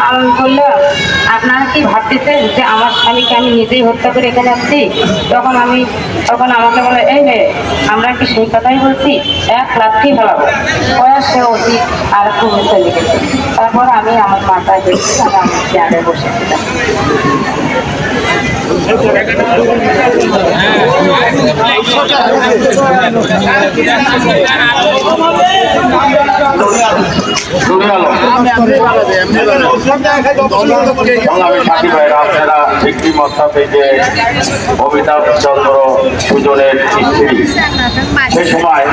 আমি বললাম আপনারা কি ভাবতেছেন যে আমার স্বামীকে আমি নিজেই হত্যা করে এখানে আসছি? তখন আমাকে বলে এই রে, আমরা কি সেই কথাই বলছি, 1 লাঠি ফেলাবো। সে অতি আর একটু বসে লেগেছে। তারপর আমি আমার মাথায় দেখছি, আমি আমার চেয়ারে বসেছিলাম। অমিতাভ চন্দ্র সুজনের স্ত্রী, সে সময়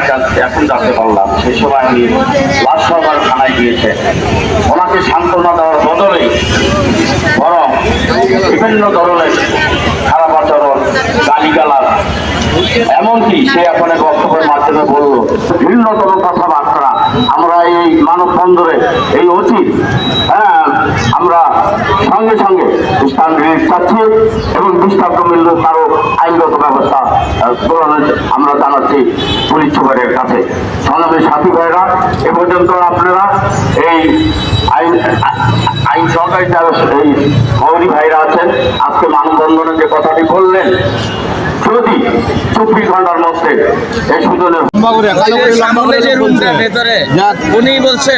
এখন জানতে পারলাম সে সময় আমি লাশসাবার থানায় গিয়েছে। ওনাকে সান্ত্বনা দেওয়ার বদলে বরং বিভিন্ন ধরনের খারাপ আচরণ, গালিগালাজ, এমনকি সে এখন এক বক্তব্যের মাধ্যমে বললো ভিন্নতর কথাবার্তা। আমরা এই মানববন্ধনে এই উচিত আমরা সঙ্গে সঙ্গে স্থান রিলিজ চাচ্ছি এবং দৃষ্টান্ত মিললে তারও আইনগত ব্যবস্থা গ্রহণের আমরা জানাচ্ছি পুলিশ সুপারের কাছে। সংগ্রামী সাথী ভাইরা, এ পর্যন্ত আপনারা এই আইন সহকারী এই মৌরি ভাইরা আছেন, আজকে মানববন্ধনে যে কথাটি বললেন, যদি 24 ঘন্টার মধ্যে এই সুজনের উনি বলছে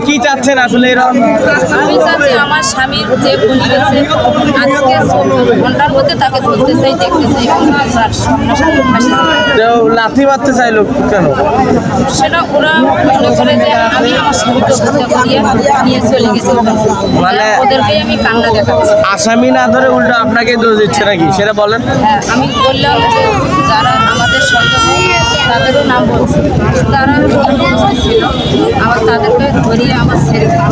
কি চাচ্ছেন আসলে? আমি চাচ্ছি আমার স্বামীর যে খুন হয়েছে আজকে 24 ঘন্টার মধ্যে তাকে ধরতে চাই, দেখতে চাই এবং তার সামনাসামনি ফাঁসি চাই। লাথি মারতে চাইলো কেন? সেটা ওরা মনে করে যে আমি আমার স্বামীকে হত্যা করিয়ে নিয়ে চলে গেছি, মানে ওদেরকেই আমি কান্না দেখাচ্ছি। আসামি না ধরে উল্টো আপনাকে দোষ দিচ্ছে নাকি, সেটা বলেন। হ্যাঁ, আমি বললাম যে যারা আমাদের সন্দেহ তাদেরও নাম বলছে, তারা উপস্থিত ছিল, আবার তাদেরকে ধরিয়ে আমার ছেড়ে দিল।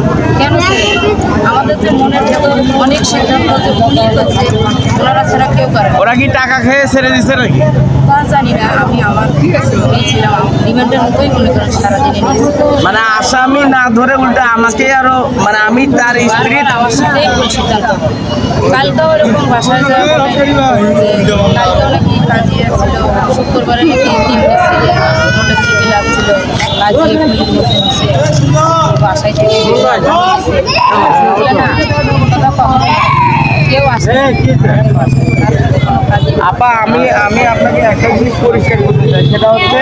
কেন ছেড়ে দিল? আমাদের যে মনের ভেতর অনেক সিদ্ধান্ত যে উনি করছে, ওনারা ছাড়া কেউ করে না। ওরা কি টাকা খেয়ে ছেড়ে দিচ্ছে নাকি? তা জানি না, আমি আমার নিয়েছিলাম রিমান্ডের মতোই মনে করেন সারাদিনে নিয়েছি। মানে আসামি না ধরে উল্টা আমাকে আরো, মানে আমি তার স্ত্রী আমার সাথেই ভুল সিদ্ধান্ত। কালকেও এরকম বাসায় যাওয়া যে কালকেও নাকি কাজিয়ে ছিল, শুক্রবারে নাকি 3টে ছেলে মোটরসাইকেল লাগছিল, কাজিয়ে বাসায় থেকে না কেউ আসে। আপা আমি আপনাকে একটা জিনিস পরিষ্কার করতে চাই, সেটা হচ্ছে